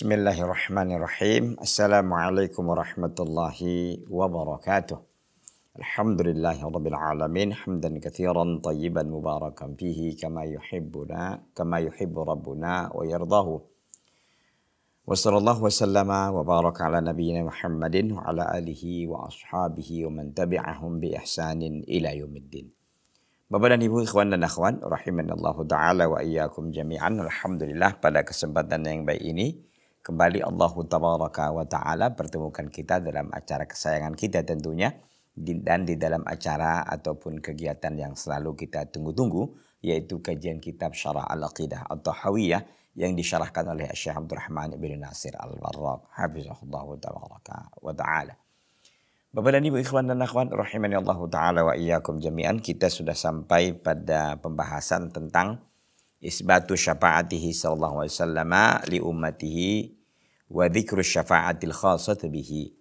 Bismillahirrahmanirrahim. Assalamualaikum warahmatullahi wabarakatuh. Alhamdulillahi rabbil alamin. Hamdan katsiran tayyiban mubarakan fihi kama yuhibbu rabbuna wa yardahu. Wa sallallahu wa sallama wa baraka ala nabiyyina Muhammadin wa ala alihi wa ashabihi wa man tabi'ahum bi ihsanin ila yaumiddin. Bapak dan Ibu, ikhwan dan akhwat, rahimanallahu ta'ala wa iyyakum jami'an. Alhamdulillah, pada kesempatan yang baik ini kembali Allah tabaraka wa ta'ala pertemukan kita dalam acara kesayangan kita tentunya, dan di dalam acara ataupun kegiatan yang selalu kita tunggu-tunggu, yaitu kajian kitab Syarah Al-Aqidah At-Tahawiyah yang disyarahkan oleh Syekh Abdul Rahman bin Nasir Al-Warraq hafizahullah tabaraka wa ta'ala. Bapak dan Ibu, ikhwan dan akhwat, rahimani Allah ta'ala wa iyyakum jami'an. Kita sudah sampai pada pembahasan tentang isbatu syafa'atihi sallallahu alaihi wasallam li ummatihi wa dzikru syafa'atil khassati bihi,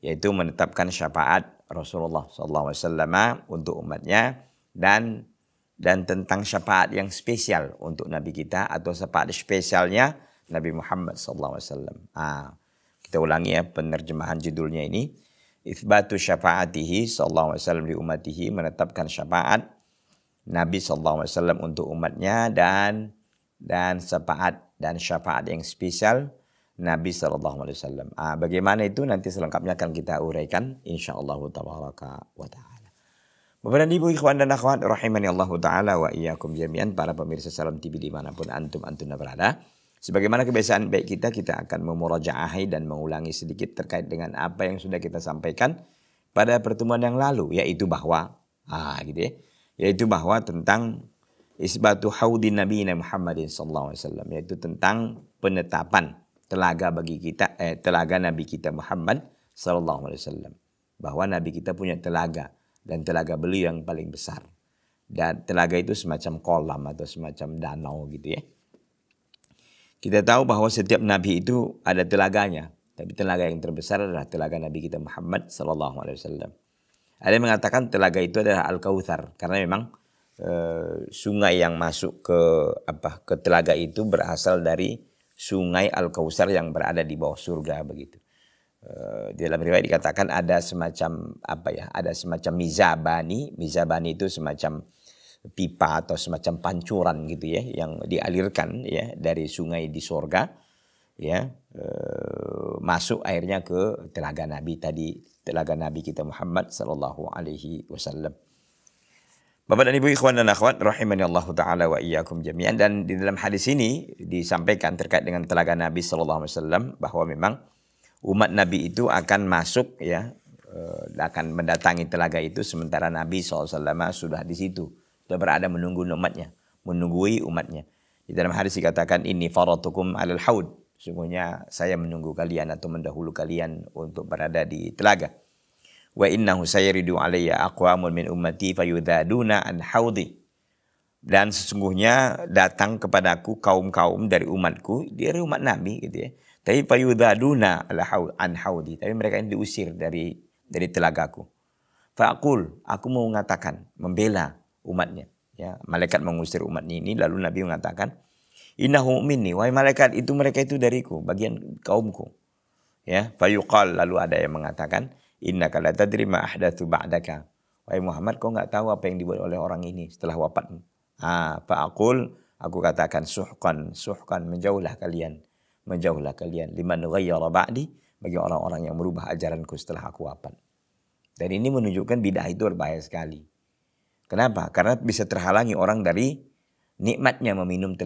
yaitu menetapkan syafaat Rasulullah sallallahu alaihi wasallam untuk umatnya dan tentang syafaat yang spesial untuk nabi kita atau syafaat spesialnya Nabi Muhammad sallallahu alaihi wasallam. Kita ulangi ya penerjemahan judulnya ini. Itsbatu syafa'atihi sallallahu alaihi wasallam li ummatihi, menetapkan syafaat Nabi sallallahu alaihi wasallam untuk umatnya dan syafaat yang spesial Nabi sallallahu alaihi wasallam. Bagaimana itu nanti selengkapnya akan kita uraikan insyaallah tabaraka wa taala. Bapak dan Ibu, ikhwan dan akhwat, rahimani Allah taala wa iyyakum jami'an, para pemirsa Salam TV dimanapun antum berada. Sebagaimana kebiasaan baik kita akan memurajaahi dan mengulangi sedikit terkait dengan apa yang sudah kita sampaikan pada pertemuan yang lalu, yaitu bahwa yaitu bahwa tentang isbatu haudin nabiyina Muhammadin sallallahu alaihi wasallam, yaitu tentang penetapan telaga bagi kita telaga nabi kita Muhammad sallallahu alaihi wasallam, bahwa nabi kita punya telaga dan telaga beliau yang paling besar, dan telaga itu semacam kolam atau semacam danau gitu ya. Kita tahu bahwa setiap nabi itu ada telaganya, tapi telaga yang terbesar adalah telaga nabi kita Muhammad sallallahu alaihi wasallam. Ada yang mengatakan telaga itu adalah Al-Kautsar, karena memang sungai yang masuk ke telaga itu berasal dari sungai Al-Kautsar yang berada di bawah surga begitu. Di dalam riwayat dikatakan ada semacam ada semacam mizabani itu semacam pipa atau semacam pancuran gitu ya, yang dialirkan ya dari sungai di surga ya, masuk airnya ke telaga nabi tadi, telaga nabi kita Muhammad sallallahu alaihi wasallam. Bapak dan Ibu, ikhwan dan akhwat, rahimani Allah taala wa iyyakum jami'an. Dan di dalam hadis ini disampaikan terkait dengan telaga Nabi sallallahu alaihi wasallam bahwa memang umat Nabi itu akan masuk ya, akan mendatangi telaga itu sementara Nabi SAW sudah di situ, sudah berada menunggu umatnya. Di dalam hadis dikatakan, inni faratukum alal haud, sungguhnya saya menunggu kalian atau mendahulu kalian untuk berada di telaga. Wa innahu sayridu alayya aqwamun min ummati fayudaduna an haudi, dan sesungguhnya datang kepadaku kaum-kaum dari umatku, dari umat Nabi gitu ya, tapi fayudaduna an haudi, tapi mereka ini diusir dari telagaku. Faqul, aku mau mengatakan, membela umatnya ya, malaikat mengusir umatnya ini, lalu Nabi mengatakan, innahu minni, wahai malaikat, mereka itu dariku, bagian kaumku ya. Fayuqal, lalu ada yang mengatakan, innaka la tadri ma ahdatsu ba'daka, wahai Muhammad, kau enggak tahu apa yang dibuat oleh orang ini setelah wafatmu. Faqul, aku katakan, suhqan, menjauhlah kalian liman ghayyara ba'di, bagi orang-orang yang merubah ajaranku setelah aku wafat. Dan ini menunjukkan bid'ah itu berbahaya sekali. Kenapa? Karena bisa terhalangi orang dari nikmatnya meminum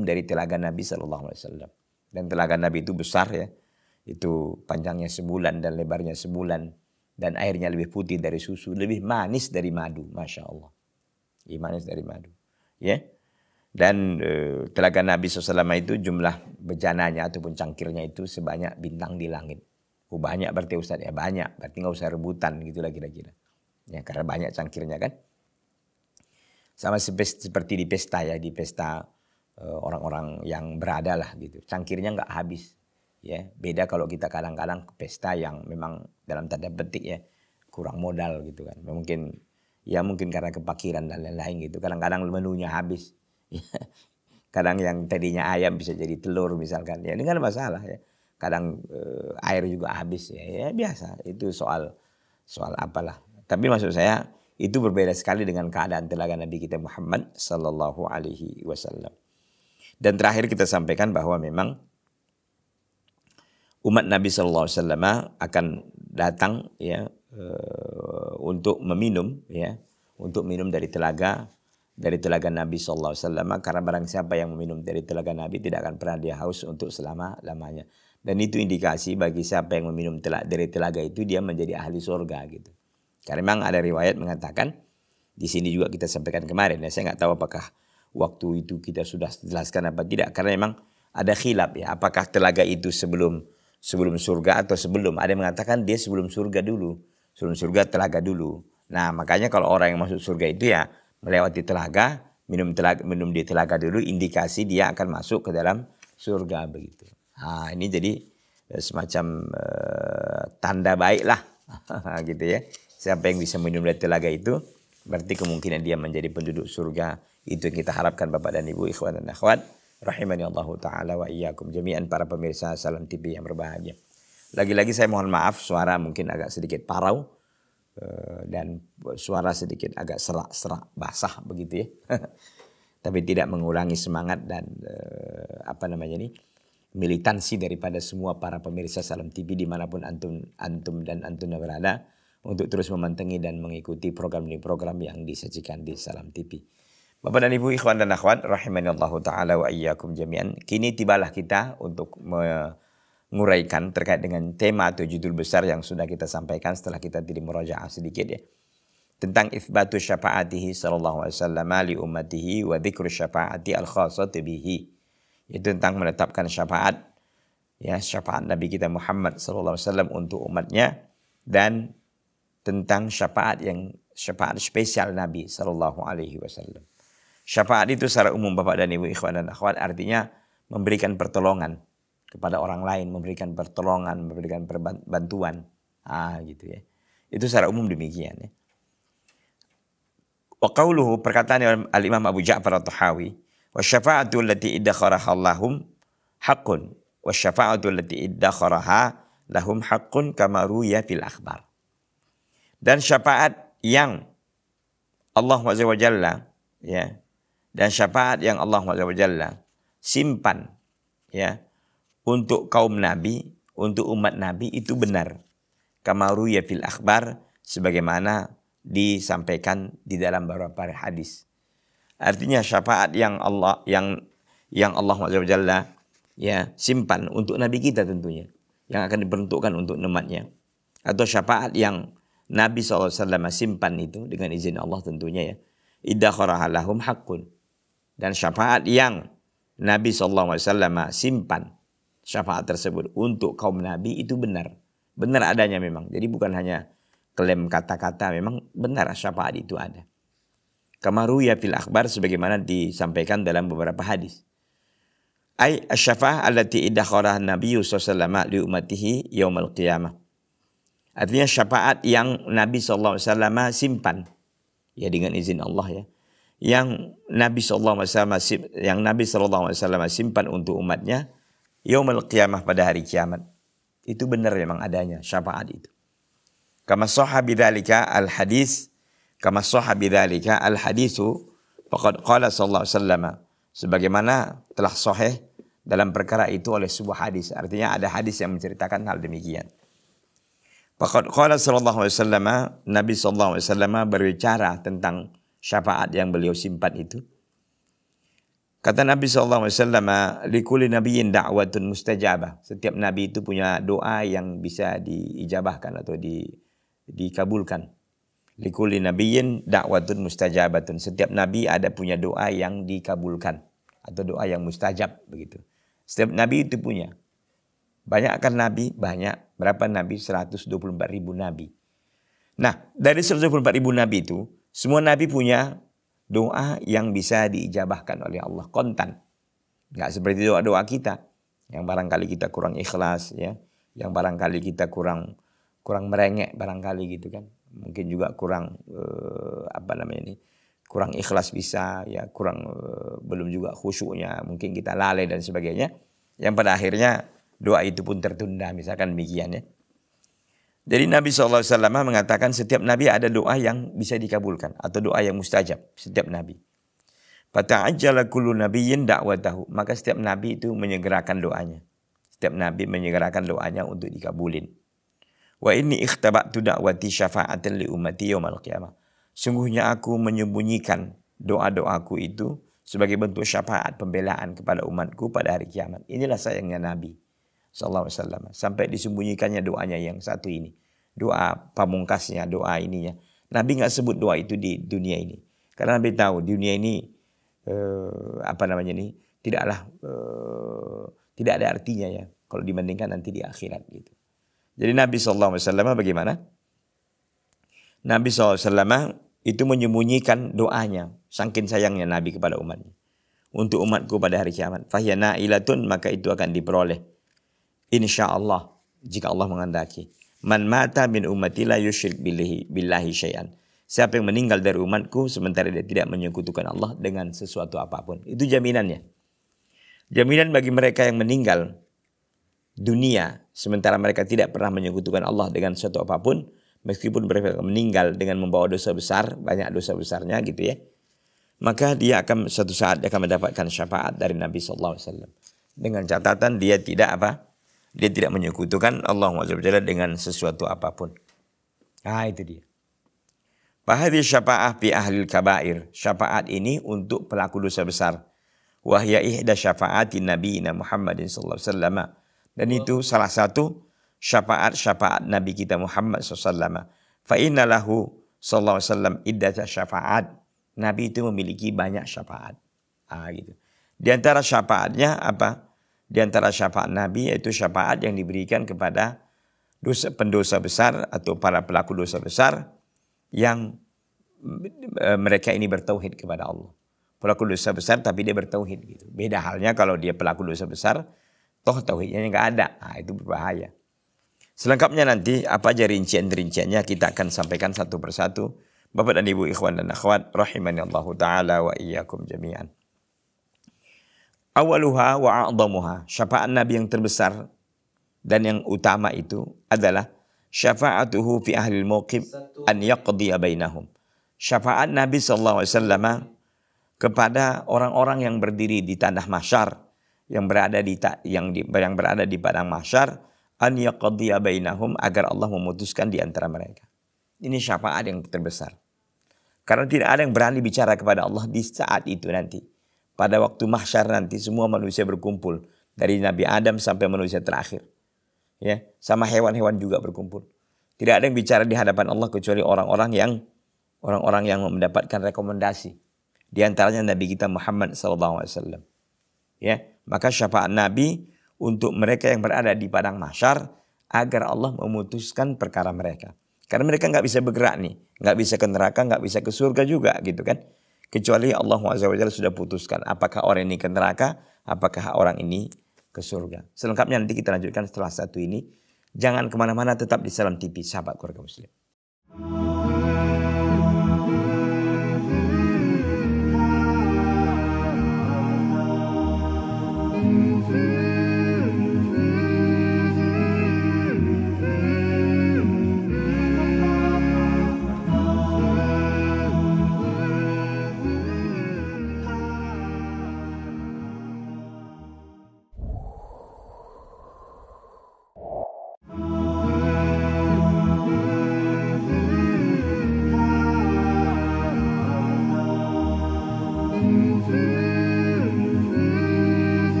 dari telaga Nabi sallallahu alaihi wasallam. Dan telaga Nabi itu besar ya. Itu panjangnya sebulan dan lebarnya sebulan, dan airnya lebih putih dari susu, lebih manis dari madu, masya Allah. Manis dari madu ya. Dan telaga Nabi SAW itu jumlah bejananya ataupun cangkirnya itu sebanyak bintang di langit. Banyak berarti Ustaz ya, banyak berarti nggak usah rebutan gitu lah kira-kira ya, karena banyak cangkirnya kan. Sama seperti di pesta ya, di pesta orang-orang yang berada lah gitu, cangkirnya nggak habis ya. Beda kalau kita kadang-kadang ke pesta yang memang dalam tanda petik ya kurang modal gitu kan, mungkin karena kepakiran dan lain-lain gitu, kadang-kadang menunya habis Kadang yang tadinya ayam bisa jadi telur misalkan. Ya ini kan masalah ya. Kadang air juga habis ya. Ya biasa. Itu soal apalah. Tapi maksud saya itu berbeda sekali dengan keadaan telaga Nabi kita Muhammad sallallahu alaihi wasallam. Dan terakhir kita sampaikan bahwa memang umat Nabi sallallahu alaihi wasallam akan datang ya untuk meminum ya, untuk minum dari telaga Nabi sallallahu alaihi wasallam, karena barang siapa yang meminum dari telaga Nabi tidak akan pernah dia haus untuk selama-lamanya. Dan itu indikasi bagi siapa yang meminum dari telaga itu dia menjadi ahli surga gitu. Karena memang ada riwayat mengatakan, di sini juga kita sampaikan kemarin ya, saya nggak tahu apakah waktu itu kita sudah jelaskan apa tidak, karena memang ada khilaf ya, apakah telaga itu sebelum surga atau sebelum. Ada yang mengatakan dia sebelum surga dulu, sebelum surga telaga dulu. Nah makanya kalau orang yang masuk surga itu ya melewati telaga, minum di telaga dulu, indikasi dia akan masuk ke dalam surga begitu. Nah ini jadi semacam tanda baik lah gitu ya. Siapa yang bisa minum dari telaga itu berarti kemungkinan dia menjadi penduduk surga. Itu yang kita harapkan Bapak dan Ibu, ikhwan dan akhwat rahimani Allah taala wa iyyakum jami'an, para pemirsa Salam TV yang berbahagia. Lagi-lagi saya mohon maaf suara mungkin agak sedikit parau dan suara sedikit agak serak-serak basah begitu ya. Tapi tidak mengurangi semangat dan militansi daripada semua para pemirsa Salam TV dimanapun antum berada, untuk terus memantengi dan mengikuti program yang disajikan di Salam TV. Bapak dan Ibu, ikhwan dan akhwat rahimanallahu taala wa iyyakum jami'an. Kini tibalah kita untuk menguraikan terkait dengan tema atau judul besar yang sudah kita sampaikan setelah kita tadi murajaah sedikit ya. Tentang itsbatu syafaatihi sallallahu alaihi wasallam li ummatihi wa dzikru syafaati al-khassati bihi. Itu tentang menetapkan syafaat ya, syafaat Nabi kita Muhammad sallallahu alaihi wasallam untuk umatnya, dan tentang syafaat spesial Nabi sallallahu alaihi wasallam. Syafaat itu secara umum Bapak dan Ibu, ikhwan dan akhwat, artinya memberikan pertolongan kepada orang lain, memberikan pertolongan, memberikan bantuan. Gitu ya. Itu secara umum demikian ya. Wa qauluhu, perkataan al-Imam Abu Ja'far at-Tahawi, wa syafa'atu allati iddakharaha lahum haqqun wa syafa'atu allati iddakharaha lahum haqqun kama ruya fil akhbar. Dan syafaat yang Allah Azza wa Jalla ya, dan syafaat yang Allah Azza wa Jalla simpan ya untuk kaum Nabi, untuk umat Nabi itu benar. Kama ruya fil akhbar, sebagaimana disampaikan di dalam beberapa hadis. Artinya syafaat yang Allah Azza wa Jalla ya simpan untuk Nabi kita tentunya, yang akan diperuntukkan untuk umatnya, atau syafaat yang Nabi SAW simpan itu dengan izin Allah tentunya ya. Iddakharaha lahum haqqun. Dan syafaat yang Nabi SAW simpan, syafaat tersebut untuk kaum Nabi itu benar. Benar adanya memang. Jadi bukan hanya klaim kata-kata, memang benar syafaat itu ada. Kama ruya fil akhbar, sebagaimana disampaikan dalam beberapa hadis. Ai asy-syafa'ah allati iddakharaha Nabi SAW li ummatihi yaumal qiyamah. Artinya syafaat yang Nabi SAW simpan ya dengan izin Allah ya, yang Nabi SAW simpan untuk umatnya yaumul qiyamah, pada hari kiamat. Itu benar memang adanya syafaat itu. Kama sahha bidzalika al-hadis, faqad qala sallallahu alaihi wasallam, sebagaimana telah sahih dalam perkara itu oleh sebuah hadis. Artinya ada hadis yang menceritakan hal demikian. Faqad qala sallallahu alaihi wasallam, Nabi sallallahu alaihi wasallam berbicara tentang syafaat yang beliau simpan itu. Kata Nabi sallallahu alaihi wasallam, likulli nabiyyin da'watun mustajabah. Setiap nabi itu punya doa yang bisa diijabahkan atau dikabulkan. Likulli nabiyyin da'watun mustajabatun. Setiap nabi ada punya doa yang dikabulkan atau doa yang mustajab begitu. Setiap nabi itu punya. Banyak kan nabi? Banyak. Berapa nabi? 124.000 nabi. Nah, dari 124.000 nabi itu, semua nabi punya doa yang bisa diijabahkan oleh Allah, kontan. Nggak seperti doa-doa kita, yang barangkali kita kurang ikhlas, ya, yang barangkali kita kurang merengek barangkali gitu kan. Mungkin juga kurang kurang ikhlas bisa, ya kurang belum juga khusyuknya, mungkin kita lalai dan sebagainya. Yang pada akhirnya doa itu pun tertunda, misalkan demikian ya. Jadi Nabi SAW mengatakan setiap Nabi ada doa yang bisa dikabulkan atau doa yang mustajab setiap Nabi. Fata'ajjala kullu nabiyyin da'watahu. Maka setiap Nabi itu menyegerakan doanya. Setiap Nabi menyegerakan doanya untuk dikabulin. Wa inni ikhtaba'tu da'wati syafa'atan li ummati yaumal qiyamah. Sungguhnya aku menyembunyikan doa-doaku itu sebagai bentuk syafaat pembelaan kepada umatku pada hari kiamat. Inilah sayangnya Nabi SAW. Sampai disembunyikannya doanya yang satu ini. Doa pamungkasnya, doa ininya. Nabi nggak sebut doa itu di dunia ini. Karena Nabi tahu dunia ini tidaklah tidak ada artinya ya kalau dibandingkan nanti di akhirat gitu. Jadi Nabi SAW bagaimana? Nabi SAW itu menyembunyikan doanya. Saking sayangnya Nabi kepada umatnya. Untuk umatku pada hari kiamat. Fahyana ilatun, maka itu akan diperoleh. InsyaAllah, jika Allah menghendaki. Man mata min ummati la yusyrik billahi syai'an. Siapa yang meninggal dari umatku sementara dia tidak menyekutukan Allah dengan sesuatu apapun. Itu jaminannya. Jaminan bagi mereka yang meninggal dunia sementara mereka tidak pernah menyekutukan Allah dengan sesuatu apapun, meskipun mereka meninggal dengan membawa dosa besar, banyak dosa besarnya gitu ya, maka dia akan suatu saat akan mendapatkan syafaat dari Nabi SAW. Dengan catatan dia tidak dia tidak menyekutukan Allah SWT dengan sesuatu apapun. Itu dia. Fahadhi syafa'ah fi ahlil kabair. Syafaat ini untuk pelaku dosa besar. Wahya ihda syafa'ati nabiyina Muhammadin sallallahu alaihi wasallam. Dan itu salah satu syafaat Nabi kita Muhammad SAW. Fa inna lahu sallallahu alaihi wasallam iddata syafa'at. Nabi itu memiliki banyak syafaat. Gitu. Di antara syafaatnya apa? Di antara syafaat Nabi yaitu syafaat yang diberikan kepada pendosa besar atau para pelaku dosa besar yang mereka ini bertauhid kepada Allah. Pelaku dosa besar tapi dia bertauhid gitu. Beda halnya kalau dia pelaku dosa besar toh tauhidnya nggak ada. Itu berbahaya. Selengkapnya nanti apa aja rincian-rinciannya kita akan sampaikan satu persatu. Bapak dan Ibu ikhwan dan akhwat rahimani Allah taala wa iyyakum jami'an. Awaluha wa a'dhamuha. Syafaat Nabi yang terbesar dan yang utama itu adalah syafa'atuhu fi ahlil mauqif an yaqdiya bainahum. Syafaat Nabi SAW kepada orang-orang yang berdiri di tanah mahsyar, yang berada di padang mahsyar, an yaqdiya bainahum, agar Allah memutuskan di antara mereka. Ini syafaat yang terbesar. Karena tidak ada yang berani bicara kepada Allah di saat itu nanti. Pada waktu mahsyar nanti semua manusia berkumpul. Dari Nabi Adam sampai manusia terakhir. Ya, sama hewan-hewan juga berkumpul. Tidak ada yang bicara di hadapan Allah kecuali orang-orang yang mendapatkan rekomendasi. Di antaranya Nabi kita Muhammad SAW. Ya, maka syafaat Nabi untuk mereka yang berada di padang mahsyar agar Allah memutuskan perkara mereka. Karena mereka nggak bisa bergerak nih, nggak bisa ke neraka, nggak bisa ke surga juga gitu kan. Kecuali Allah SWT sudah putuskan apakah orang ini ke neraka, apakah orang ini ke surga. Selengkapnya nanti kita lanjutkan setelah satu ini. Jangan kemana-mana, tetap di Salam TV, sahabat keluarga muslim.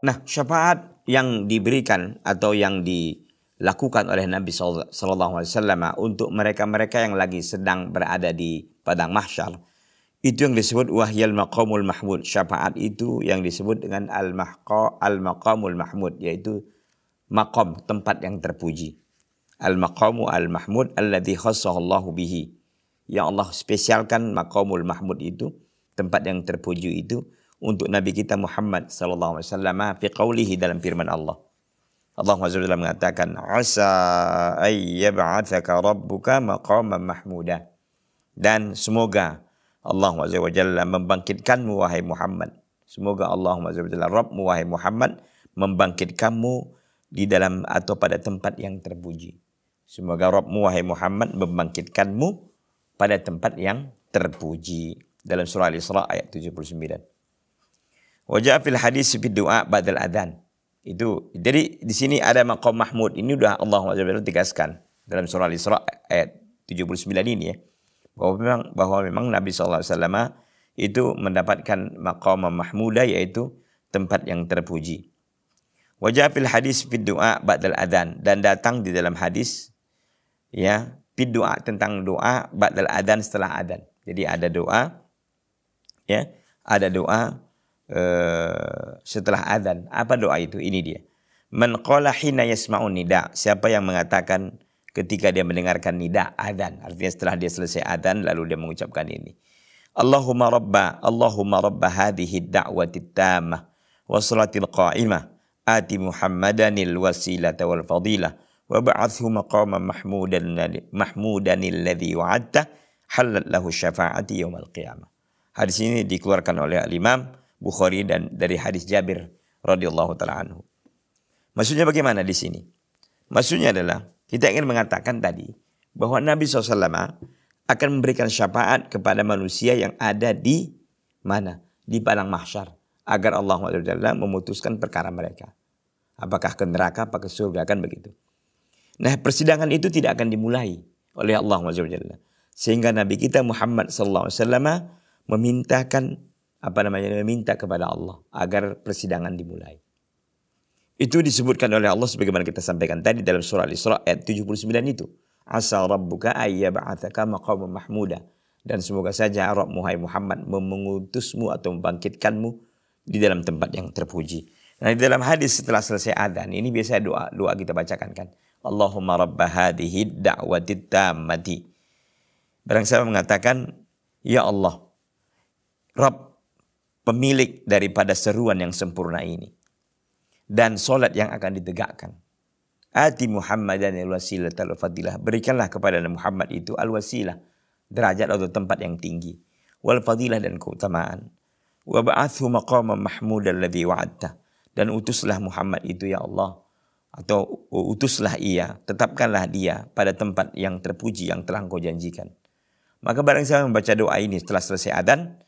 Nah, syafaat yang diberikan atau yang dilakukan oleh Nabi SAW untuk mereka-mereka yang lagi sedang berada di padang mahsyar, itu yang disebut wahyal maqamul mahmud. Syafaat itu yang disebut dengan al-maqamul mahmud, yaitu maqam, tempat yang terpuji. Al-maqamu al-mahmud alladhi khassahu Allahu bihi. yang Allah spesialkan maqamul mahmud itu, tempat yang terpuji itu untuk Nabi kita Muhammad sallallahu alaihi wasallam fi qaulihi dalam firman Allah. Allah SWT mengatakan, asa ayyab'atsaka rabbuka maqaman mahmuda. Dan semoga Allah SWT membangkitkanmu wahai Muhammad. Semoga Allah SWT Rabbmu wahai Muhammad membangkitkanmu di dalam atau pada tempat yang terpuji. Semoga Rabbmu wahai Muhammad membangkitkanmu pada tempat yang terpuji. Dalam surah Al-Isra ayat 79. Wajah fil hadis fi doa ba'dal adzan. Itu jadi di sini ada maqam mahmud. Ini udah Allah SWT tegaskan dalam surah Al-Isra ayat 79 ini ya. Bahwa memang Nabi SAW itu mendapatkan maqam mahmuda, yaitu tempat yang terpuji. Wajah fil hadis fi doa ba'dal adzan, dan datang di dalam hadis ya fi doa tentang doa ba'dal adzan, setelah adzan. Jadi ada doa ya, ada doa setelah adzan. Apa doa itu? Ini dia. Man qala hina yasma'un nida, siapa yang mengatakan ketika dia mendengarkan nida adzan, artinya setelah dia selesai adzan lalu dia mengucapkan ini. Allahumma rabba hadhihi ad-da'wati at-tammah wa salatil qa'imah ati Muhammadanil wasilata wal fadilah wa ba'athu maqaman mahmudan alladhi wa'adta halat lahu syafa'ati yaumil qiyamah. Hadis ini dikeluarkan oleh Imam Bukhari dan dari hadis Jabir radhiyallahu taala anhu. Maksudnya bagaimana di sini? Maksudnya adalah kita ingin mengatakan tadi bahwa Nabi SAW akan memberikan syafaat kepada manusia yang ada di mana? Di padang mahsyar, agar Allah SWT memutuskan perkara mereka. Apakah ke neraka, apakah ke surga, kan begitu. Nah, persidangan itu tidak akan dimulai oleh Allah SWT. Sehingga Nabi kita Muhammad SAW meminta kepada Allah agar persidangan dimulai. Itu disebutkan oleh Allah sebagaimana kita sampaikan tadi dalam surah Al-Isra ayat 79 itu. Asa rabbuka ayyab'atsaka maqaman mahmuda. Dan semoga saja Rabbmu hai Muhammad mengutusmu atau membangkitkanmu di dalam tempat yang terpuji. Nah, di dalam hadis setelah selesai adzan ini biasa doa kita bacakan kan. Allahumma rabba hadhihi da'wati tammati. Barang siapa mengatakan, ya Allah, Rabb, pemilik daripada seruan yang sempurna ini dan solat yang akan ditegakkan. Ati Muhammadan al-wasilah al-fadilah. Berikanlah kepada Muhammad itu al-wasilah, derajat atau tempat yang tinggi. Wal fadilah, dan keutamaan. Wa ba'athu maqaman mahmudan alladhi wa'adta. Dan utuslah Muhammad itu ya Allah, atau utuslah ia, tetapkanlah dia pada tempat yang terpuji yang telah Engkau janjikan. Maka barang siapa membaca doa ini setelah selesai adzan,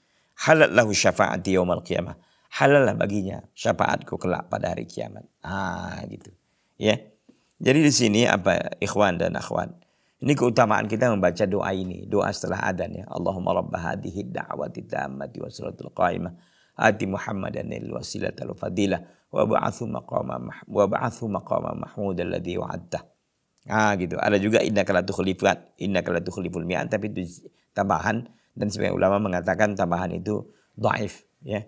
halal lahu syafa'ati yaumil qiyamah. Halallah baginya syafaatku kelak pada hari kiamat. Gitu. Ya. Jadi di sini apa ikhwan dan akhwat? Ini keutamaan kita membaca doa ini, doa setelah adzan ya. Allahumma rabb hadhihi ad-da'wati tammati wa salatul qa'imah ati Muhammadan al-wasilata wal fadilah wa ba'athu maqaman mahmudan alladhi wa'adta. Gitu. Ada juga innaka la tukhliful mi'ad, tapi itu tambahan, dan sebagian ulama mengatakan tambahan itu dhaif ya.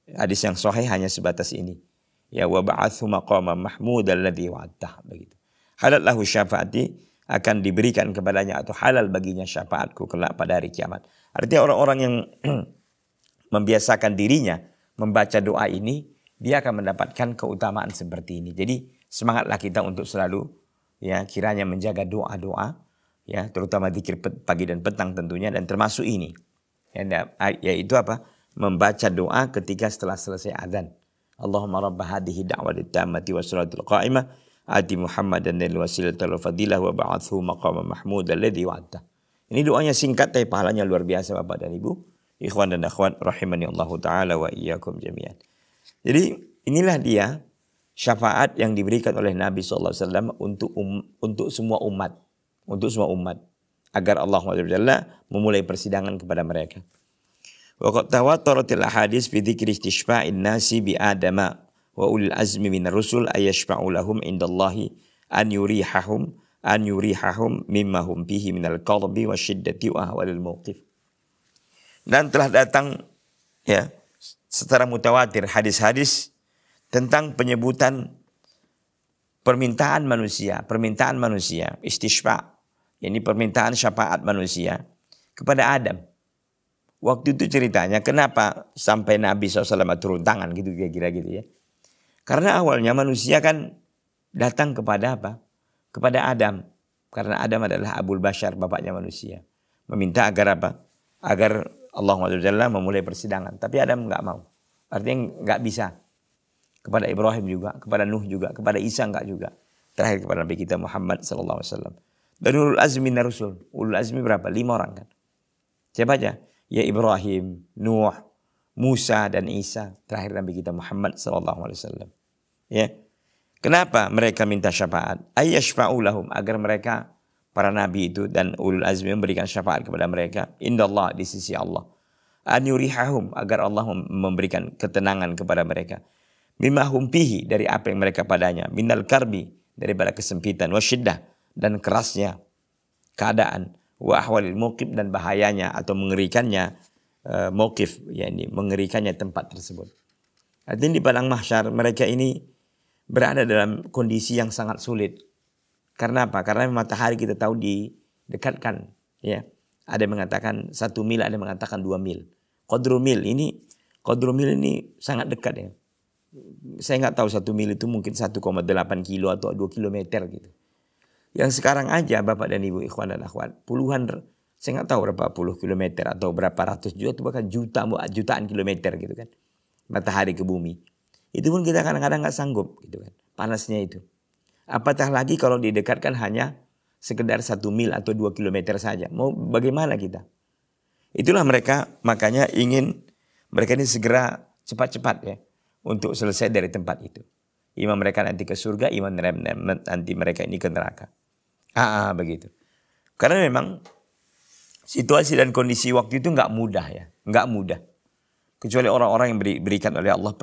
Hadis yang sahih hanya sebatas ini. Ya wa ba'athu maqaman mahmudan alladhi wa'adta, begitu. Halal lahu syafaati, akan diberikan kepadanya atau halal baginya syafaatku kelak pada hari kiamat. Artinya orang-orang yang membiasakan dirinya membaca doa ini, dia akan mendapatkan keutamaan seperti ini. Jadi semangatlah kita untuk selalu ya kiranya menjaga doa-doa ya, terutama zikir pagi dan petang tentunya, dan termasuk ini. Yaitu apa? Membaca doa ketika setelah selesai adzan. Allahumma rabb hadhihi da'wati tammati wa salatul qa'imah ati Muhammadan al-wasilata wal fadilah wa ba'athu maqaman mahmudan alladhi wa'adta. Ini doanya singkat tapi pahalanya luar biasa Bapak dan Ibu, ikhwan dan akhwat rahimani Allah taala wa iyyakum jami'an. Jadi inilah dia syafaat yang diberikan oleh Nabi sallallahu alaihi wasallam untuk semua umat, agar Allah SWT memulai persidangan kepada mereka. Wa qad tawataratil ahadits bi dzikri istishfa'in nasi bi adama wa ulil azmi minar rusul ayashfa'u lahum indallahi an yurihahum mimma hum fihi minal qarbi wasyiddati wa ahwalil mawqif. Dan telah datang ya secara mutawatir hadis-hadis tentang penyebutan permintaan manusia, istishfa', yakni permintaan syafaat manusia kepada Adam. Waktu itu ceritanya kenapa sampai Nabi SAW turun tangan gitu kira-kira gitu ya. Karena awalnya manusia kan datang kepada apa? Kepada Adam. Karena Adam adalah Abul Bashar, bapaknya manusia. Meminta agar apa? Agar Allah SWT memulai persidangan. Tapi Adam nggak mau. Artinya nggak bisa. Kepada Ibrahim juga, kepada Nuh juga, kepada Isa nggak juga. Terakhir kepada Nabi kita Muhammad SAW. Dan ulul azmi minar rusul. Ulul azmi berapa? 5 orang kan. Siapa aja? Ya Ibrahim, Nuh, Musa dan Isa. Terakhir Nabi kita Muhammad SAW. Ya. Kenapa mereka minta syafaat? Ayyashfa'u lahum, agar mereka para nabi itu dan ulul azmi memberikan syafaat kepada mereka. Indallah, di sisi Allah. An yurihahum, agar Allah memberikan ketenangan kepada mereka. Mimma hum fihi, dari apa yang mereka padanya. Minal karbi, daripada kesempitan. Wasyiddah, dan kerasnya keadaan. Wa ahwalil muqib, dan bahayanya atau mengerikannya mauqif, yakni mengerikannya tempat tersebut. Artinya di padang mahsyar mereka ini berada dalam kondisi yang sangat sulit. Karena apa? Karena matahari kita tahu didekatkan, ya. Ada yang mengatakan 1 mil, ada yang mengatakan 2 mil. Qadru mil ini sangat dekat ya. Saya nggak tahu 1 mil itu mungkin 1,8 kilo atau 2 kilometer gitu. Yang sekarang aja Bapak dan Ibu, ikhwan dan akhwat, puluhan, saya nggak tahu berapa puluh kilometer atau berapa ratus juta atau bahkan jutaan kilometer gitu kan. Matahari ke bumi. Itu pun kita kadang-kadang nggak sanggup gitu kan. Panasnya itu. Apatah lagi kalau didekatkan hanya sekedar 1 mil atau 2 kilometer saja. Mau bagaimana kita? Itulah mereka makanya ingin mereka ini segera cepat-cepat ya untuk selesai dari tempat itu. Iman mereka nanti ke surga, iman nanti mereka ini ke neraka. Begitu. Karena memang situasi dan kondisi waktu itu nggak mudah ya, nggak mudah. Kecuali orang-orang yang diberikan oleh Allah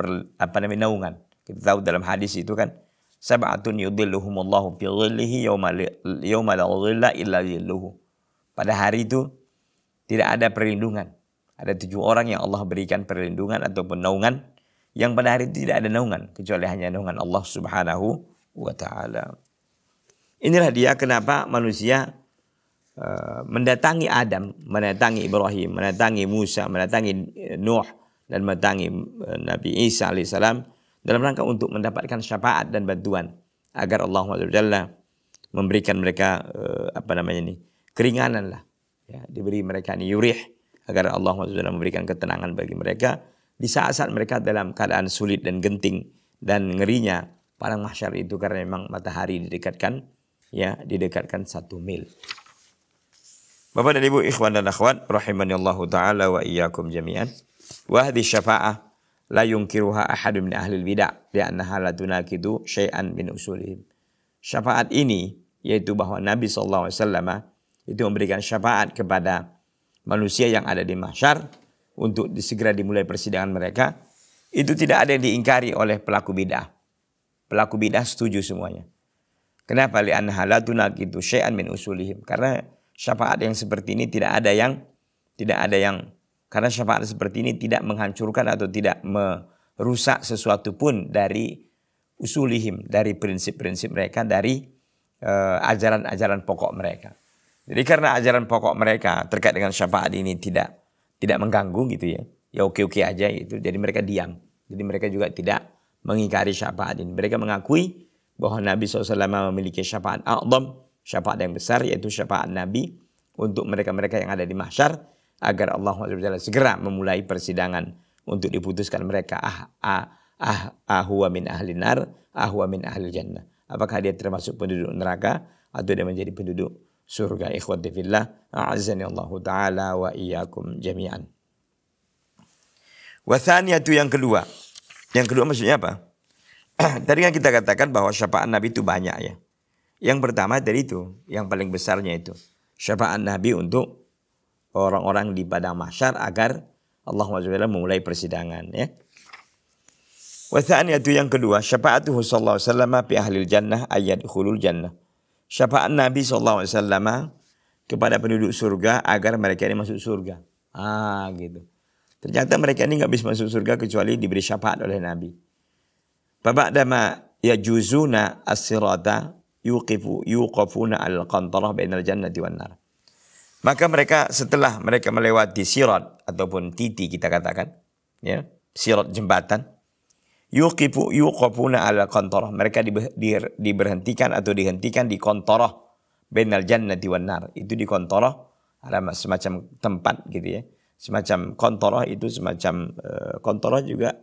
naungan. Kita tahu dalam hadis itu kan, sab'atun yudhilluhumullahu fi dhillihi yauma la dhilla illa dhilluhu. Pada hari itu tidak ada perlindungan. Ada 7 orang yang Allah berikan perlindungan ataupun naungan, yang pada hari itu tidak ada naungan kecuali hanya naungan Allah Subhanahu wa taala. Inilah dia kenapa manusia mendatangi Adam, mendatangi Ibrahim, mendatangi Musa, mendatangi Nuh dan mendatangi Nabi Isa alaihissalam dalam rangka untuk mendapatkan syafaat dan bantuan agar Allah SWT memberikan mereka keringanan lah, ya, diberi mereka yurih, agar Allah SWT memberikan ketenangan bagi mereka di saat-saat mereka dalam keadaan sulit dan genting dan ngerinya padang mahsyar itu, karena memang matahari didekatkan 1 mil. Bapak dan Ibu, ikhwan dan akhwat rahimanallahu taala wa iyyakum jami'an. Wa hadhihi syafa'ah la yunkiruha ahadun min ahli al-bid'ah li'annaha la tunakidu syai'an min usulihim. Syafaat ini yaitu bahwa Nabi SAW itu memberikan syafaat kepada manusia yang ada di mahsyar untuk segera dimulai persidangan mereka, itu tidak ada yang diingkari oleh pelaku bid'ah. Pelaku bid'ah setuju semuanya. Kenapa? Li'annaha la tunakidu syai'an min usulihim. Karena syafaat yang seperti ini tidak ada yang karena syafaat seperti ini tidak menghancurkan atau tidak merusak sesuatu pun dari usulihim, dari prinsip-prinsip mereka, dari ajaran-ajaran pokok mereka. Jadi karena ajaran pokok mereka terkait dengan syafaat ini tidak mengganggu gitu ya. Ya oke-oke aja itu. Jadi mereka diam. Jadi mereka juga tidak mengingkari syafaat ini. Mereka mengakui bahwa Nabi SAW memiliki syafaat a'zam, syafaat yang besar, yaitu syafaat Nabi untuk mereka-mereka yang ada di mahsyar, agar Allah SWT segera memulai persidangan untuk diputuskan mereka huwa min ahli nar, huwa min ahli jannah. Apakah dia termasuk penduduk neraka atau dia menjadi penduduk surga. Ikhwati fillah, a'azzani Allah taala wa iyyakum jami'an. Wa thaniyatu, yang kedua. Yang kedua maksudnya apa? Tadi kan kita katakan bahwa syafaat Nabi itu banyak ya. Yang pertama dari itu, yang paling besarnya itu syafaat Nabi untuk orang-orang di padang mahsyar agar Allah SWT memulai persidangan ya. Wa thaniyatu, yang kedua, syafaatuhu sallallahu alaihi wasallam fi ahlil jannah ayyadkhulul jannah. Syafaat Nabi SAW kepada penduduk surga agar mereka ini masuk surga. Gitu. Ternyata mereka ini nggak bisa masuk surga kecuali diberi syafaat oleh Nabi. Baba'dama yajuzuna as-sirata yuqafuna al-qantarah bainal jannati wan nar. Maka mereka setelah mereka melewati sirat ataupun titi kita katakan, ya, sirat jembatan, yuqafuna ala qantarah. Mereka diberhentikan atau dihentikan di qantarah bainal jannati wan nar. Itu di qantarah ada semacam tempat gitu ya. Semacam qantarah itu semacam qantarah juga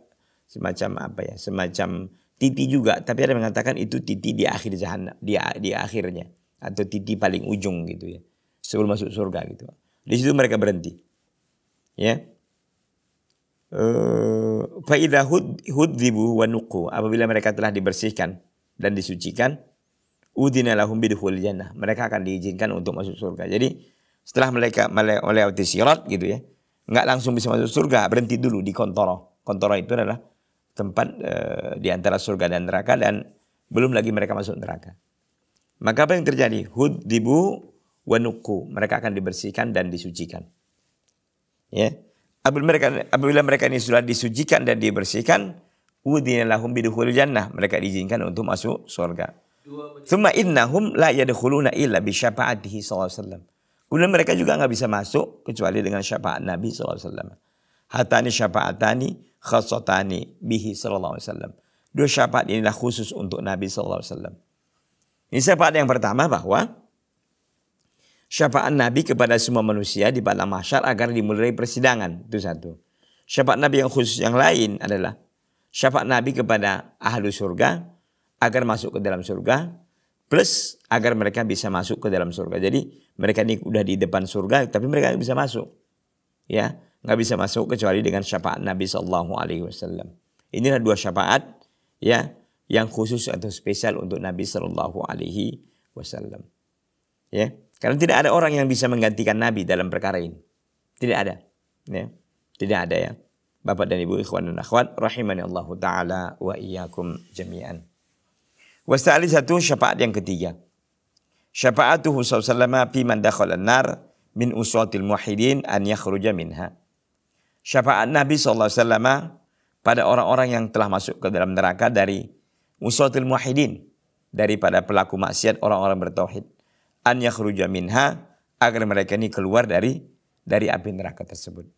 semacam apa ya? Semacam titi juga, tapi ada yang mengatakan itu titi di akhir jahannam, di akhirnya atau titi paling ujung gitu ya. Sebelum masuk surga gitu. Di situ mereka berhenti. Ya. Fa idza hudzibu wa nuqu, apabila mereka telah dibersihkan dan disucikan, udina lahum bidukhul jannah, mereka akan diizinkan untuk masuk surga. Jadi setelah mereka melewati sirat gitu ya, enggak langsung bisa masuk surga, berhenti dulu di qantarah. Qantarah itu adalah tempat di antara surga dan neraka, dan belum lagi mereka masuk neraka. Maka apa yang terjadi? Hudzibu wa nuqu, mereka akan dibersihkan dan disucikan. Ya. Apabila mereka ini sudah disucikan dan dibersihkan, udina lahum bidukhul jannah, mereka diizinkan untuk masuk surga. Tsumma innahum la yadkhuluna illa bi syafaatihi sallallahu alaihi wasallam. Kemudian mereka juga enggak bisa masuk kecuali dengan syafaat Nabi sallallahu alaihi wasallam. Hatani syafaatani khassatani bihi sallallahu alaihi wasallam. Dua syafaat inilah khusus untuk Nabi sallallahu alaihi wasallam. Ini syafaat yang pertama, bahwa syafaat Nabi kepada semua manusia di padang mahsyar agar dimulai persidangan, itu satu. Syafaat Nabi yang khusus yang lain adalah syafaat Nabi kepada ahlu surga agar masuk ke dalam surga, plus agar mereka bisa masuk ke dalam surga. Jadi mereka ini udah di depan surga, tapi mereka nggak bisa masuk, ya, nggak bisa masuk kecuali dengan syafaat Nabi Sallallahu Alaihi Wasallam. Inilah dua syafaat, ya, yang khusus atau spesial untuk Nabi Sallallahu Alaihi Wasallam, ya. Karena tidak ada orang yang bisa menggantikan Nabi dalam perkara ini. Tidak ada. Ya. Tidak ada ya. Bapak dan Ibu, ikhwan dan akhwat, rahimani Allah Ta'ala wa iyyakum jami'an. Wasa'ali satu, syafaat yang ketiga. Syafa'atuhu sallallahu fi man dakhala an-nar min usatil muwahhidin an yakhruja minha. Syafaat Nabi SAW pada orang-orang yang telah masuk ke dalam neraka dari usatil muwahhidin, daripada pelaku maksiat orang-orang bertauhid. An yakhruja minha, agar mereka ini keluar dari api neraka tersebut.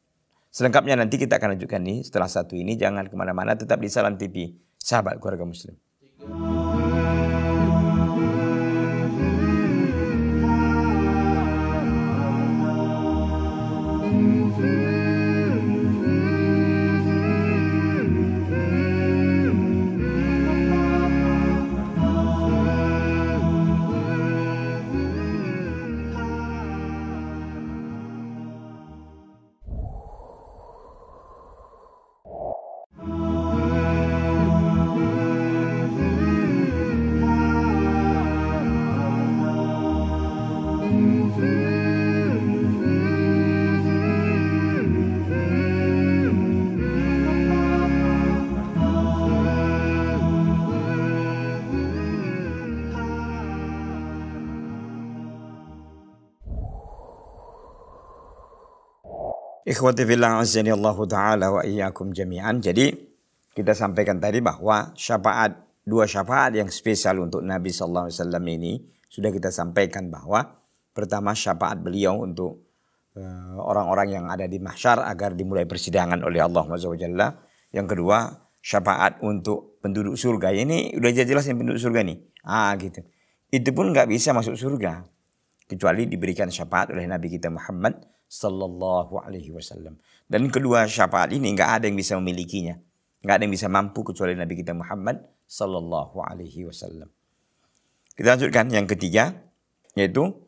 Selengkapnya nanti kita akan lanjutkan nih setelah satu ini. Jangan kemana-mana, tetap di Salam TV, sahabat keluarga muslim. Ikhwati fillah azani Allah Ta'ala wa iyyakum jami'an. Jadi kita sampaikan tadi bahwa dua syafaat yang spesial untuk Nabi Sallallahu Alaihi Wasallam ini sudah kita sampaikan, bahwa pertama syafaat beliau untuk orang-orang yang ada di mahsyar agar dimulai persidangan oleh Allah SWT. Yang kedua syafaat untuk penduduk surga. Ini udah jelas yang penduduk surga nih. Gitu. Itu pun nggak bisa masuk surga kecuali diberikan syafaat oleh Nabi kita Muhammad Sallallahu Alaihi Wasallam. Dan kedua syafaat ini nggak ada yang bisa memilikinya, nggak ada yang bisa mampu kecuali Nabi kita Muhammad Sallallahu Alaihi Wasallam. Kita lanjutkan yang ketiga, yaitu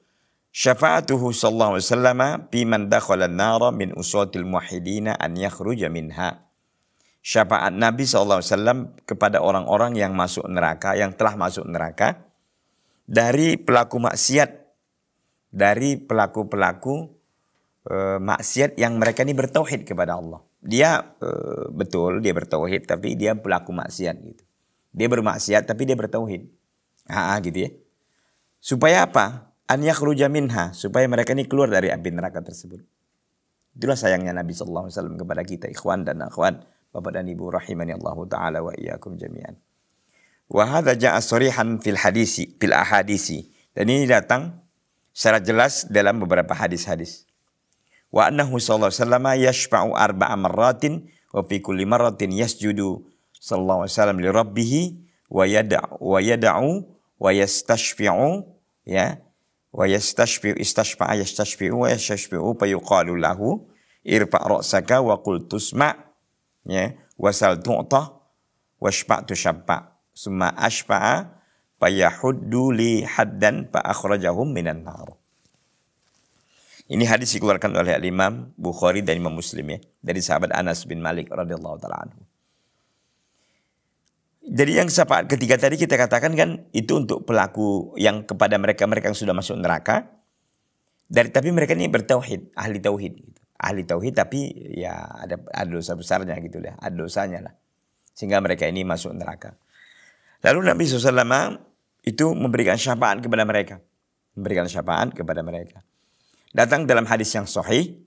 syafaatuhu Sallallahu Alaihi Wasallam fi man dakhala an-nar min usatil muwahhidin an yakhruja minha. Syafaat Nabi Sallallahu Alaihi Wasallam kepada orang-orang yang masuk neraka, yang telah masuk neraka, dari pelaku maksiat, dari pelaku-pelaku maksiat yang mereka ini bertauhid kepada Allah. Dia betul dia bertauhid, tapi dia pelaku maksiat gitu. Dia bermaksiat tapi dia bertauhid. Gitu ya. Supaya apa? An yakhruja minha, supaya mereka ini keluar dari api neraka tersebut. Itulah sayangnya Nabi sallallahu alaihi wasallam kepada kita, ikhwan dan akhwat, Bapak dan Ibu rahimani Allah Ta'ala wa iyyakum jami'an. Wa hadza ja'a sharihan fil ahadisi. Dan ini datang secara jelas dalam beberapa hadis-hadis. Wa annahu sallallahu alaihi wasallam yashfa'u arba'a marratin wa fi kulli marratin yasjudu sallallahu alaihi wasallam li rabbih wa yad'u wa yastashfi'u ya wa yastashfi'u istashfa'a yastashfi'u wa yastashfi'u fa yuqalu lahu irfa' ra'saka wa qul tusma' ya wasal tu'ta washfa' tushaffa' summa ashfa'a fa yahuddu li haddan fa akhrajahum minan nar. Ini hadis dikeluarkan oleh Imam Bukhari dan Imam Muslim ya, dari sahabat Anas bin Malik radhiyallahu taala anhu. Jadi yang syafaat ketiga tadi kita katakan kan itu untuk pelaku yang kepada mereka yang sudah masuk neraka. Tapi mereka ini bertauhid, ahli tauhid gitu. Ahli tauhid tapi ya ada dosa besarnya gitu lah, ada dosanya lah. Sehingga mereka ini masuk neraka. Lalu Nabi SAW itu memberikan syafaat kepada mereka. Memberikan syafaat kepada mereka. Datang dalam hadis yang sahih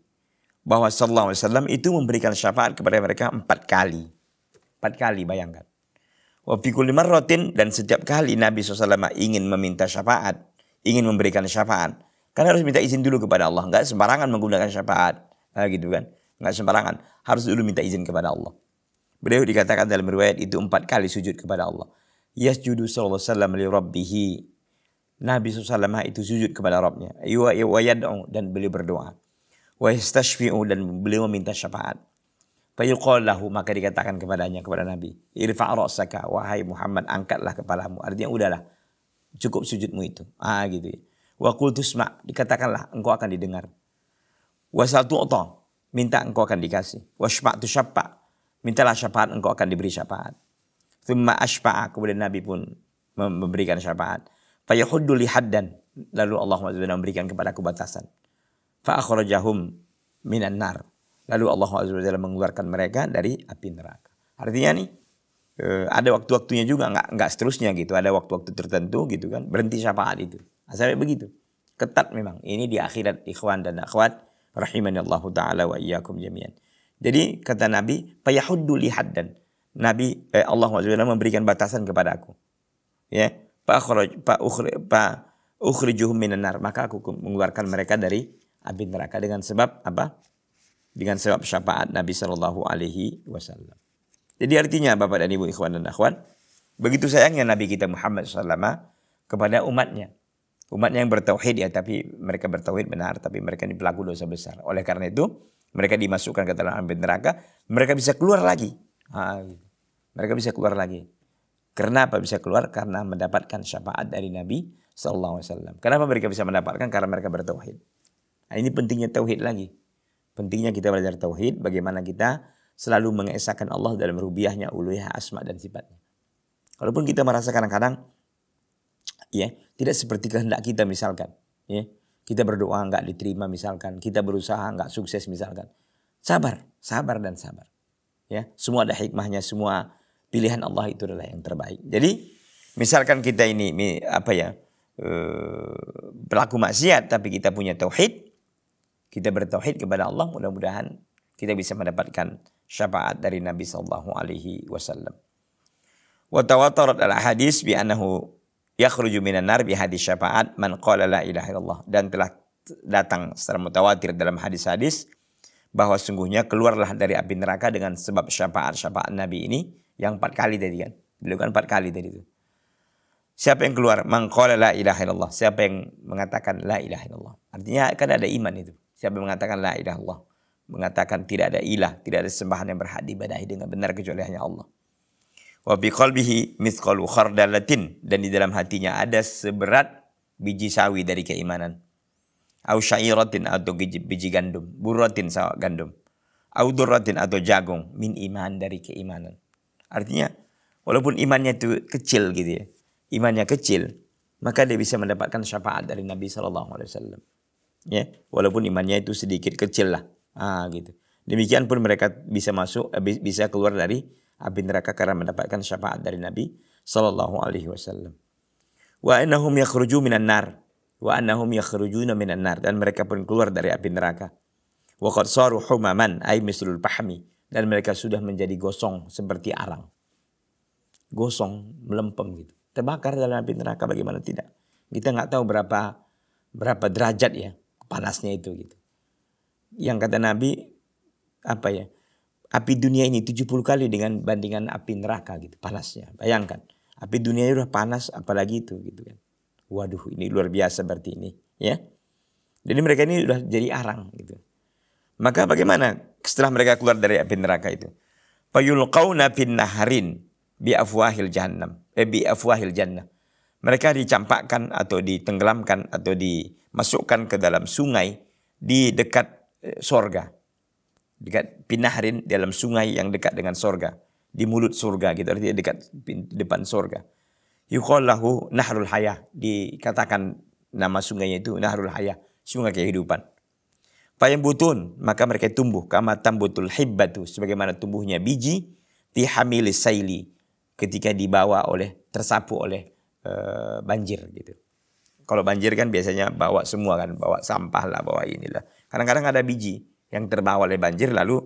bahwa sallallahu alaihi wasallam itu memberikan syafaat kepada mereka 4 kali. 4 kali bayangkan. Wa fi kulli marratin, dan setiap kali Nabi SAW ingin meminta syafaat, ingin memberikan syafaat, kan harus minta izin dulu kepada Allah. Enggak sembarangan menggunakan syafaat. Nah, gitu kan. Enggak sembarangan. Harus dulu minta izin kepada Allah. Beliau dikatakan dalam riwayat itu 4 kali sujud kepada Allah. Yasjudu sallallahu alaihi wasallam li rabbih. Nabi SAW itu sujud kepada Rabbnya. Wa yad'u, dan beliau berdoa. Wa yastashfi'u, dan beliau meminta syafaat. Fa yuqal lahu, maka dikatakan kepadanya, kepada Nabi, irfa' ra'saka, wahai Muhammad, angkatlah kepalamu. Artinya udahlah, cukup sujudmu itu. Gitu ya. Wa qul tusma', dikatakanlah engkau akan didengar. Wasal tu'ta, minta engkau akan dikasih. Washfa' tushaffa', mintalah syafaat, engkau akan diberi syafaat. Thumma ashfa'a, kemudian Nabi pun memberikan syafaat. Fa yahuddu li haddan, lalu Allah SWT memberikan kepadaku batasan. Fa akhrajahum minan nar, lalu Allah SWT mengeluarkan mereka dari api neraka. Artinya nih ada waktu-waktunya juga, enggak seterusnya gitu. Ada waktu-waktu tertentu gitu kan, berhenti syafaat itu. Sampai begitu. Ketat memang. Ini di akhirat, ikhwan dan akhwat rahimanallahu taala wa iyyakum jami'an. Jadi kata Nabi, fa yahuddu li haddan. Allah SWT memberikan batasan kepadaku. Ya, fa ukhrijuhum minan nar, maka aku mengeluarkan mereka dari api neraka dengan sebab apa? Dengan sebab syafaat Nabi sallallahu alaihi wasallam. Jadi artinya Bapak dan Ibu, ikhwan dan akhwat, begitu sayangnya Nabi kita Muhammad SAW kepada umatnya. Umatnya yang bertauhid ya, tapi mereka bertauhid benar, tapi mereka ini pelaku dosa besar. Oleh karena itu, mereka dimasukkan ke dalam api neraka, mereka bisa keluar lagi. Mereka bisa keluar lagi. Kenapa bisa keluar? Karena mendapatkan syafaat dari Nabi sallallahu alaihi wasallam. Kenapa mereka bisa mendapatkan? Karena mereka bertauhid. Nah, ini pentingnya tauhid lagi. Pentingnya kita belajar tauhid, bagaimana kita selalu mengesahkan Allah dalam rububiyahnya, uluhiyah, asma dan sifatnya. Walaupun kita merasa kadang-kadang ya, tidak seperti kehendak kita misalkan, ya. Kita berdoa enggak diterima misalkan, kita berusaha enggak sukses misalkan. Sabar dan sabar. Ya, semua ada hikmahnya, semua pilihan Allah itu adalah yang terbaik. Jadi, misalkan kita ini pelaku maksiat tapi kita punya tauhid, kita bertauhid kepada Allah, mudah-mudahan kita bisa mendapatkan syafaat dari Nabi sallallahu alaihi wasallam. Wa tawatarat al-hadis bi annahu yakhruju minan nar bi hadis syafaat man qala la ilaha illallah, dan telah datang secara mutawatir dalam hadis-hadis bahwa sungguhnya keluarlah dari api neraka dengan sebab syafaat Nabi ini yang 4 kali tadi kan. Beliau kan 4 kali tadi itu. Siapa yang keluar? Man qala la ilaha illallah. Siapa yang mengatakan la ilaha illallah. Artinya kan ada iman itu. Siapa yang mengatakan la ilaha illallah, mengatakan tidak ada ilah, tidak ada sembahan yang berhak diibadahi dengan benar kecuali hanya Allah. Wa bi qalbihi mithqalu khardalatin, dan di dalam hatinya ada seberat biji sawi dari keimanan. Au syairatin, atau biji gandum, burratin gandum. Au durratin, atau jagung, min iman, dari keimanan. Artinya walaupun imannya itu kecil gitu ya, imannya kecil, maka dia bisa mendapatkan syafaat dari Nabi sallallahu alaihi wasallam. Ya, walaupun imannya itu sedikit kecil lah. Gitu. Demikian pun mereka bisa bisa keluar dari api neraka karena mendapatkan syafaat dari Nabi sallallahu alaihi wasallam. Wa annahum yakhruju minan nar. Wa annahum yakhrujuna minan nar, dan mereka pun keluar dari api neraka. Wa qad saru humaman ay mislul pahmi, dan mereka sudah menjadi gosong seperti arang. Gosong, melempem gitu. Terbakar dalam api neraka, bagaimana tidak? Kita enggak tahu berapa berapa derajat ya panasnya itu gitu. Yang kata Nabi apa ya? Api dunia ini 70 kali dengan bandingan api neraka gitu panasnya. Bayangkan, api dunia itu udah panas apalagi itu gitu kan. Waduh, ini luar biasa berarti ini, ya. Jadi mereka ini udah jadi arang gitu. Maka bagaimana setelah mereka keluar dari api neraka itu? Fayulqauna fin naharin bi afwahil jahannam, bi afwahil jannah. Mereka dicampakkan atau ditenggelamkan atau dimasukkan ke dalam sungai di dekat sorga. Dekat pinaharin dalam sungai yang dekat dengan sorga. Di mulut surga gitu, artinya dekat depan sorga. Yuqal lahu nahrul hayah. Dikatakan nama sungainya itu nahrul hayah. Sungai kehidupan. Fayambutun, maka mereka tumbuh. Kama tambutul hibbatu. Sebagaimana tumbuhnya biji. Fi hamilis saili. Ketika dibawa tersapu oleh banjir gitu. Kalau banjir kan biasanya bawa semua kan. Bawa sampah lah, bawa inilah. Kadang-kadang ada biji yang terbawa oleh banjir, lalu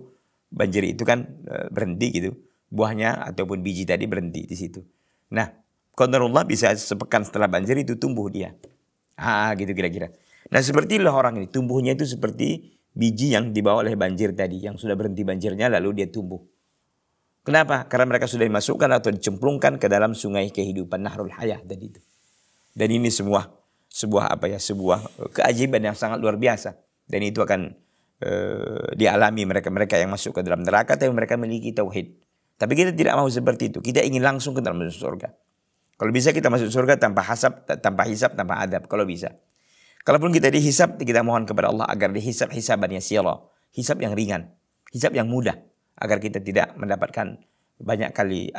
banjir itu kan berhenti gitu. Buahnya ataupun biji tadi berhenti di situ. Nah, qadarullah bisa sepekan setelah banjir itu tumbuh dia. Gitu kira-kira. Nah, seperti itulah orang ini. Tumbuhnya itu seperti biji yang dibawa oleh banjir tadi. Yang sudah berhenti banjirnya lalu dia tumbuh. Kenapa? Karena mereka sudah dimasukkan atau dicemplungkan ke dalam sungai kehidupan, nahrul hayah tadi itu. Dan ini sebuah keajaiban yang sangat luar biasa. Dan itu akan dialami mereka-mereka yang masuk ke dalam neraka, tapi mereka memiliki tauhid. Tapi kita tidak mau seperti itu. Kita ingin langsung ke dalam surga. Kalau bisa kita masuk surga tanpa hisab, tanpa adab. Kalau bisa. Kalaupun kita dihisab, kita mohon kepada Allah agar dihisab hisaban yasira. Hisab yang ringan. Hisab yang mudah. Agar kita tidak mendapatkan banyak kali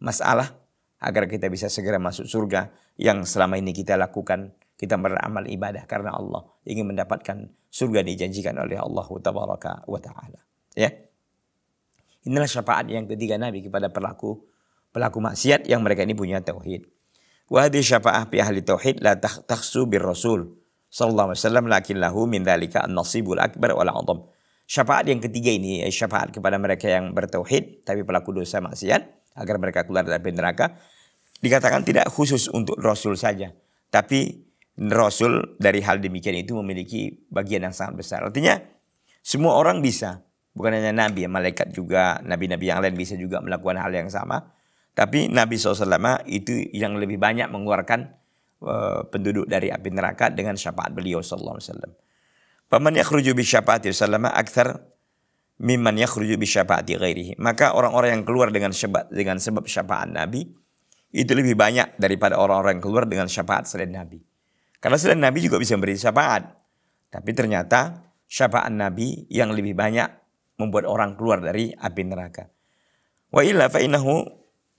masalah. Agar kita bisa segera masuk surga yang selama ini kita lakukan. Kita beramal ibadah karena Allah ingin mendapatkan surga dijanjikan oleh Allah tabaraka wa ta'ala. Ya. Inilah syafaat yang ketiga Nabi kepada pelaku maksiat yang mereka ini punya tauhid. Wa hadhihi syafa'ah fi ahli tauhid la takhsu bir rasul sallallahu alaihi wasallam lakin lahu min dzalika an-nasibul akbar wal 'azam. Syafaat yang ketiga ini syafaat kepada mereka yang bertauhid tapi pelaku dosa maksiat agar mereka keluar dari neraka dikatakan tidak khusus untuk rasul saja, tapi Rasul dari hal demikian itu memiliki bagian yang sangat besar. Artinya semua orang bisa. Bukan hanya Nabi, malaikat juga, Nabi-Nabi yang lain bisa juga melakukan hal yang sama. Tapi Nabi SAW itu yang lebih banyak mengeluarkan penduduk dari api neraka dengan syafaat beliau SAW. Faman yakhruju bi syafaati sallama akthar mimman yakhruju bi syafaati ghairihi. Maka orang-orang yang keluar dengan sebab syafaat Nabi itu lebih banyak daripada orang-orang yang keluar dengan syafaat selain Nabi. Karena selain Nabi juga bisa memberi syafaat. Tapi ternyata syafaat Nabi yang lebih banyak membuat orang keluar dari api neraka. Wa illa fa innahu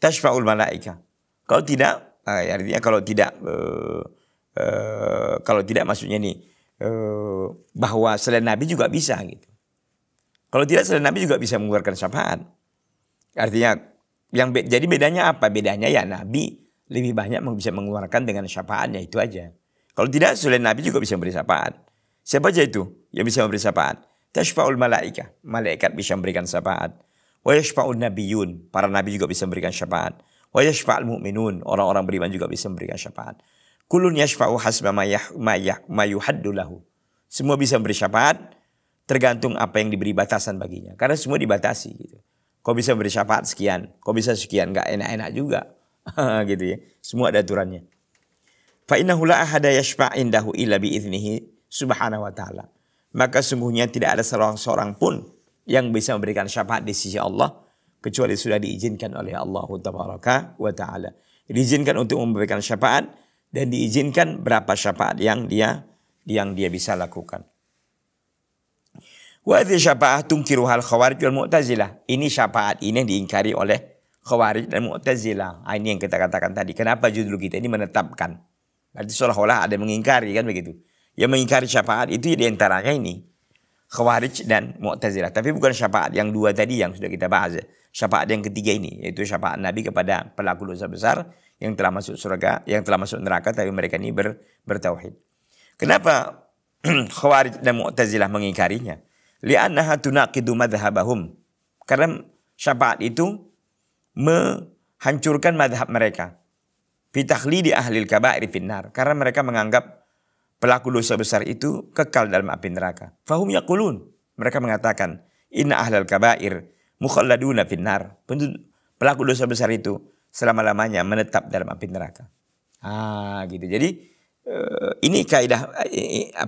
tashfa'ul malaika. Kalau tidak, artinya kalau tidak maksudnya nih bahwa selain Nabi juga bisa gitu. Kalau tidak selain Nabi juga bisa mengeluarkan syafaat. Artinya jadi bedanya apa? Bedanya ya Nabi lebih banyak bisa mengeluarkan dengan syafaatnya itu aja. Kalau tidak, selain Nabi juga bisa memberi syafaat. Siapa aja itu yang bisa memberi syafaat? Tashfa'ul malaika. Malaikat bisa memberikan syafaat. Wa yashfa'ul nabiyun. Para nabi juga bisa memberikan syafaat. Wa yashfa'ul mu'minun. Orang-orang beriman juga bisa memberikan syafaat. Kullun yashfa'u hasba ma yuhaddu lahu. Semua bisa memberi syafaat tergantung apa yang diberi batasan baginya. Karena semua dibatasi gitu. Kau bisa memberi syafaat sekian, kau bisa sekian, enggak enak-enak juga. Gitu ya. Semua ada aturannya. Fa innahu la ahada yashfa' indahu illa bi idznihi subhanahu wa ta'ala. Maka sungguhnya tidak ada seorang pun yang bisa memberikan syafaat di sisi Allah kecuali sudah diizinkan oleh Allah tabaraka wa ta'ala. Diizinkan untuk memberikan syafaat dan diizinkan berapa syafaat yang dia bisa lakukan. Wa hadhihi syafa'ah tunkiruhal khawarij wal mu'tazilah. Ini syafaat ini yang diingkari oleh khawarij dan mu'tazilah. Ini yang kita katakan tadi. Kenapa judul kita ini menetapkan? Berarti seolah-olah ada yang mengingkari kan begitu. Yang mengingkari syafaat itu diantaranya ini. Khawarij dan Mu'tazilah. Tapi bukan syafaat yang dua tadi yang sudah kita bahas. Syafaat yang ketiga ini. Yaitu syafaat Nabi kepada pelaku dosa besar. Yang telah masuk surga. Yang telah masuk neraka. Tapi mereka ini bertauhid. Kenapa Khawarij dan Mu'tazilah mengingkarinya? Li'annaha tunaqidu madhabahum. Karena syafaat itu menghancurkan madhab mereka. Fi takhlidi ahlil kaba'ir finnar. Karena mereka menganggap pelaku dosa besar itu kekal dalam api neraka. Fahum yaqulun, mereka mengatakan, inna ahlal kabair mukhalladuna finnar. Pelaku dosa besar itu selama-lamanya menetap dalam api neraka. Gitu. Jadi ini kaidah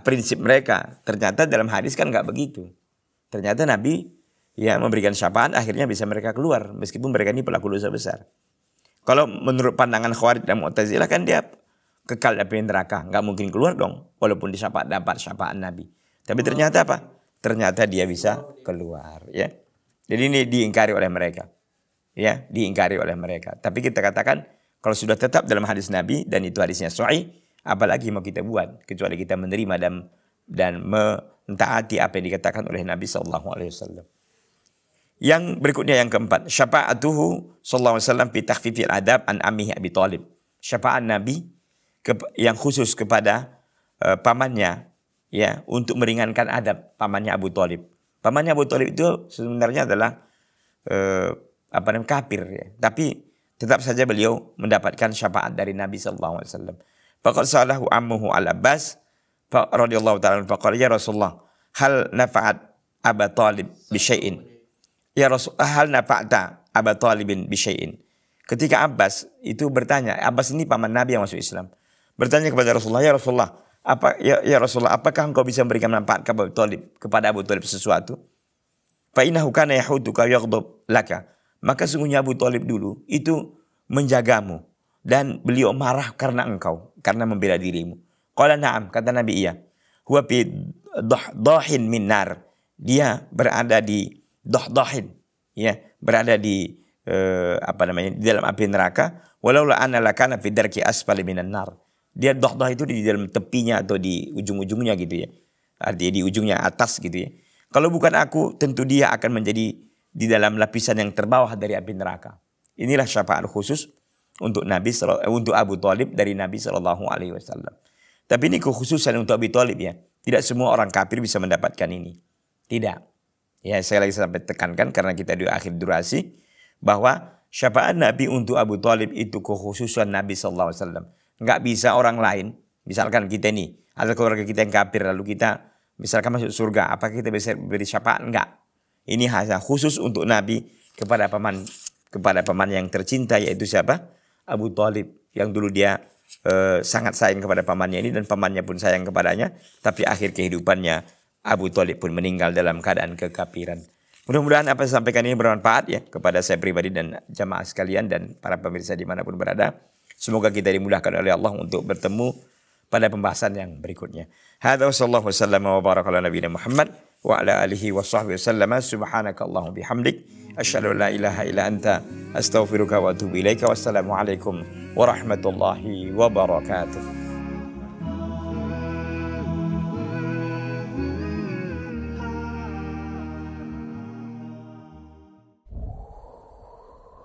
prinsip mereka. Ternyata dalam hadis kan nggak begitu. Ternyata Nabi ya memberikan syafaat, akhirnya bisa mereka keluar meskipun mereka ini pelaku dosa besar. Kalau menurut pandangan Khawarij dan Mu'tazilah kan dia kekal di neraka, nggak mungkin keluar dong, walaupun dapat syafaat Nabi. Tapi ternyata apa? Ternyata dia bisa keluar, ya. Jadi ini diingkari oleh mereka, ya, diingkari oleh mereka. Tapi kita katakan kalau sudah tetap dalam hadis Nabi dan itu hadisnya sahih, apalagi mau kita buat kecuali kita menerima dan mentaati apa yang dikatakan oleh Nabi SAW. Yang berikutnya yang keempat, syafa'atuhu sallallahu alaihi wasallam fi takhfifil adab an ammihi Abi Thalib. Syafaat Nabi yang khusus kepada pamannya, ya, untuk meringankan adab pamannya Abu Thalib. Pamannya Abu Thalib itu sebenarnya adalah kafir, ya. Tapi tetap saja beliau mendapatkan syafaat dari Nabi sallallahu alaihi wasallam. Faqad salahu ammuhu Al-Abbas radhiyallahu ta'ala faqala ya Rasulullah, hal nafa'at Abu Thalib bi syai'in? Ya Rasul, hal nafa'ta Abu Thalibin bi syai'in? Ketika Abbas itu bertanya, Abbas ini paman Nabi yang masuk Islam, bertanya kepada Rasulullah, ya Rasulullah, Rasulullah, apakah engkau bisa memberikan manfaat kepada Abu Thalib sesuatu? Fa innahu kana yahuduka yaghdab laka. Maka sungguhnya Abu Thalib dulu itu menjagamu dan beliau marah karena engkau, karena membela dirimu. Qala na'am, kata Nabi, iya. Huwa fi dahin min nar. Dia berada di dahdahin, ya, berada di di dalam api neraka. Walau la ana lakana fi darki asfali minan nar. Dia dahdah itu di dalam tepinya atau di ujung-ujungnya gitu, ya. Artinya di ujungnya atas gitu, ya. Kalau bukan aku, tentu dia akan menjadi di dalam lapisan yang terbawah dari api neraka. Inilah syafaat khusus untuk untuk Abu Thalib dari Nabi SAW. Tapi ini kekhususan untuk Abu Thalib, ya. Tidak semua orang kafir bisa mendapatkan ini. Tidak. Ya, saya lagi sampai tekankan karena kita di akhir durasi bahwa syafaat Nabi untuk Abu Thalib itu kekhususan Nabi SAW. Nggak bisa orang lain. Misalkan kita ini ada keluarga kita yang kafir lalu kita misalkan masuk surga, apakah kita bisa beri syafaat? Enggak. Ini hanya khusus untuk Nabi kepada paman yang tercinta, yaitu siapa? Abu Thalib, yang dulu dia sangat sayang kepada pamannya ini dan pamannya pun sayang kepadanya, tapi akhir kehidupannya Abu Thalib pun meninggal dalam keadaan kekafiran. Mudah-mudahan apa yang saya sampaikan ini bermanfaat, ya, kepada saya pribadi dan jamaah sekalian dan para pemirsa dimanapun berada. Semoga kita dimudahkan oleh Allah untuk bertemu pada pembahasan yang berikutnya. Hadza sallallahu wasallam wa baraka ala nabiyina Muhammad wa ala alihi wa sahbihi wasallam. Subhanakallahumma bihamdik asyhadu an la ilaha illa anta astaghfiruka wa atubu ilaika. Wassalamu alaikum warahmatullahi wabarakatuh.